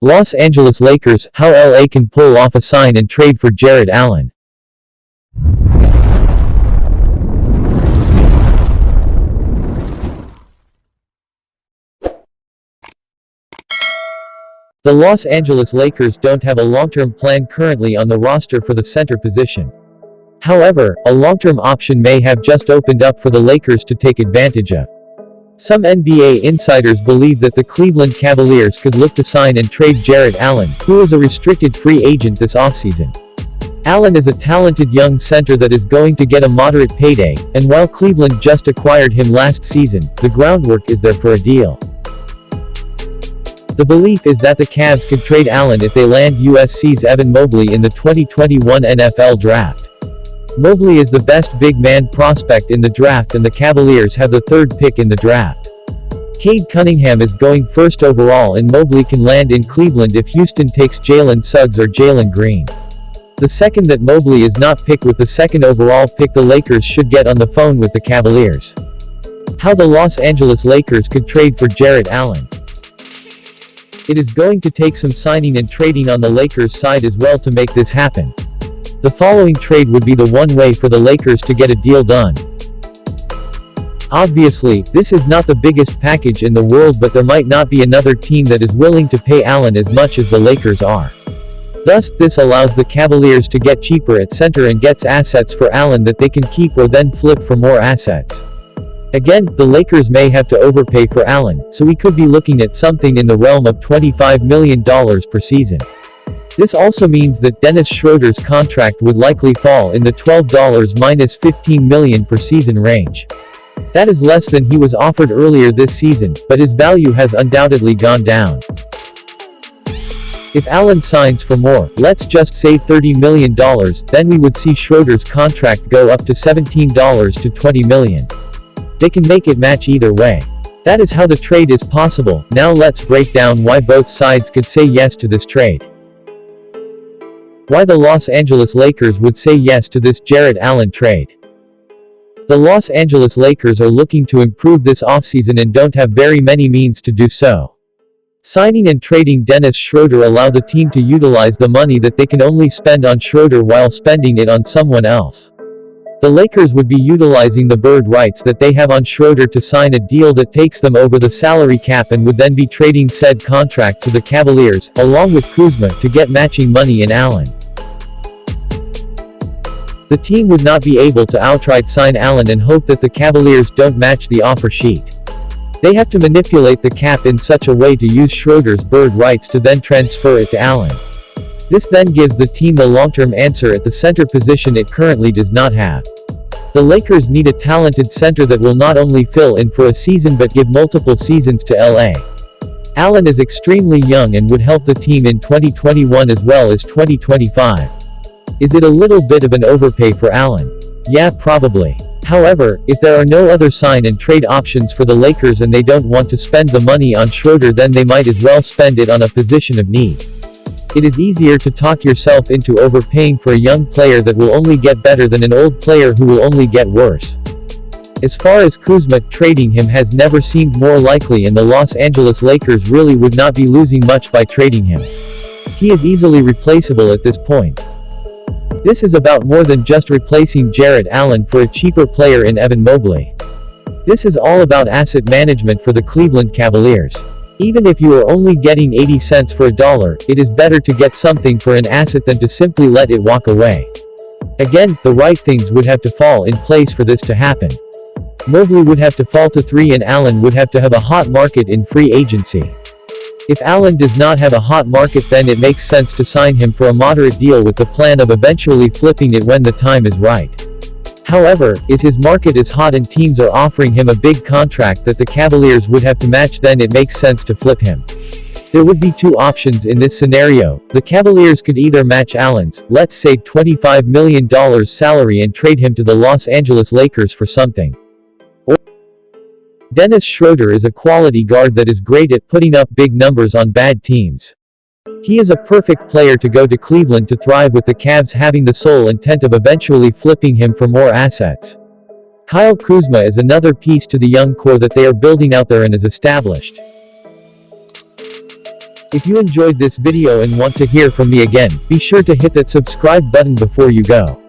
Los Angeles Lakers, how LA can pull off a sign and trade for Jarrett Allen. The Los Angeles Lakers don't have a long-term plan currently on the roster for the center position. However, a long-term option may have just opened up for the Lakers to take advantage of. Some NBA insiders believe that the Cleveland Cavaliers could look to sign and trade Jarrett Allen, who is a restricted free agent this offseason. Allen is a talented young center that is going to get a moderate payday, and while Cleveland just acquired him last season, the groundwork is there for a deal. The belief is that the Cavs could trade Allen if they land USC's Evan Mobley in the 2021 NFL Draft. Mobley is the best big man prospect in the draft and the Cavaliers have the third pick in the draft. Cade Cunningham is going first overall and Mobley can land in Cleveland if Houston takes Jalen Suggs or Jalen Green. The second that Mobley is not picked with the second overall pick, the Lakers should get on the phone with the Cavaliers. How the Los Angeles Lakers could trade for Jarrett Allen. It is going to take some signing and trading on the Lakers side as well to make this happen. The following trade would be the one way for the Lakers to get a deal done. Obviously, this is not the biggest package in the world, but there might not be another team that is willing to pay Allen as much as the Lakers are. Thus, this allows the Cavaliers to get cheaper at center and gets assets for Allen that they can keep or then flip for more assets. Again, the Lakers may have to overpay for Allen, so we could be looking at something in the realm of $25 million per season. This also means that Dennis Schroeder's contract would likely fall in the $12 - $15 million per season range. That is less than he was offered earlier this season, but his value has undoubtedly gone down. If Allen signs for more, let's just say $30 million, then we would see Schroeder's contract go up to $17 to $20 million. They can make it match either way. That is how the trade is possible. Now let's break down why both sides could say yes to this trade. Why the Los Angeles Lakers would say yes to this Jarrett Allen trade. The Los Angeles Lakers are looking to improve this offseason and don't have very many means to do so. Signing and trading Dennis Schroeder allow the team to utilize the money that they can only spend on Schroeder while spending it on someone else. The Lakers would be utilizing the bird rights that they have on Schroeder to sign a deal that takes them over the salary cap and would then be trading said contract to the Cavaliers, along with Kuzma, to get matching money in Allen. The team would not be able to outright sign Allen and hope that the Cavaliers don't match the offer sheet. They have to manipulate the cap in such a way to use Schroeder's bird rights to then transfer it to Allen. This then gives the team the long-term answer at the center position it currently does not have. The Lakers need a talented center that will not only fill in for a season but give multiple seasons to LA. Allen is extremely young and would help the team in 2021 as well as 2025. Is it a little bit of an overpay for Allen? Yeah, probably. However, if there are no other sign and trade options for the Lakers and they don't want to spend the money on Schroeder, then they might as well spend it on a position of need. It is easier to talk yourself into overpaying for a young player that will only get better than an old player who will only get worse. As far as Kuzma, trading him has never seemed more likely, and the Los Angeles Lakers really would not be losing much by trading him. He is easily replaceable at this point. This is about more than just replacing Jarrett Allen for a cheaper player in Evan Mobley. This is all about asset management for the Cleveland Cavaliers. Even if you are only getting 80 cents for a dollar, it is better to get something for an asset than to simply let it walk away. Again, the right things would have to fall in place for this to happen. Mobley would have to fall to 3 and Allen would have to have a hot market in free agency. If Allen does not have a hot market, then it makes sense to sign him for a moderate deal with the plan of eventually flipping it when the time is right. However, is his market as hot and teams are offering him a big contract that the Cavaliers would have to match, then it makes sense to flip him. There would be two options in this scenario. The Cavaliers could either match Allen's, let's say $25 million salary, and trade him to the Los Angeles Lakers for something. Or Dennis Schroeder is a quality guard that is great at putting up big numbers on bad teams. He is a perfect player to go to Cleveland to thrive, with the Cavs having the sole intent of eventually flipping him for more assets. Kyle Kuzma is another piece to the young core that they are building out there and is established. If you enjoyed this video and want to hear from me again, be sure to hit that subscribe button before you go.